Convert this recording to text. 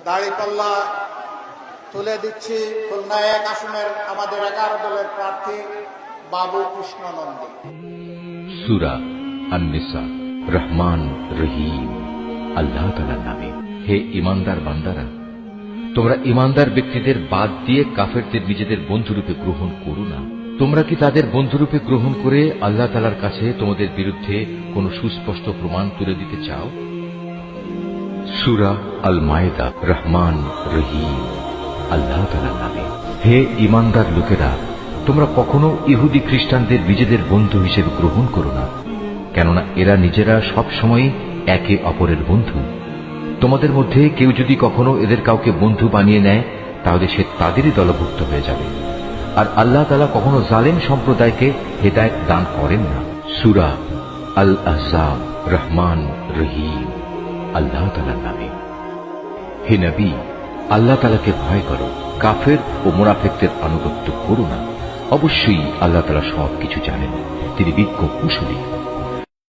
দাড়িপাল্লা তুলে দিচ্ছি খুলনা ১ আসনের আমাদের 11 দলের প্রার্থী বাবু কৃষ্ণ নন্দী। সূরা আন-নিসা। রহমান রহিম আল্লাহ তাআলার নামে। হে ঈমানদার বান্দারা, তোমরা ঈমানদার ব্যক্তিদের বাদ দিয়ে কাফেরদের নিজেদের বন্ধুরূপে গ্রহণ করো না। তোমরা কি তাদের বন্ধুরূপে গ্রহণ করে আল্লাহ তাআলার কাছে তোমাদের বিরুদ্ধে কোন সুস্পষ্ট প্রমাণ তুলে দিতে চাও? সূরা আল মায়েদা। রহমান রহিম আল্লাহ তাআলার নামে। হে ঈমানদার লোকেরা, তোমরা কখনো ইহুদি খ্রিস্টানদের নিজেদের বন্ধু হিসেবে গ্রহণ করো না, কেননা এরা নিজেরা সব সময় একে অপরের বন্ধু। তোমাদের মধ্যে কেউ যদি কখনো এদের কাউকে বন্ধু বানিয়ে নেয়, তাহলে সে তাদেরই দলভুক্ত হয়ে যাবে। আর আল্লাহ তাআলা কখনো জালেম সম্প্রদায়কে হেদায়েত দান করেন না। সূরা আল আহজাব। রহমান রহিম আল্লাহ তাআলার নামে। হে নবী, আল্লাহ তাআলাকে ভয় করো, কাফের ও মুনাফিকদের আনুগত্য করো না। অবশ্যই আল্লাহ তাআলা সবকিছু জানেন, তিনি বিজ্ঞ কুশলী।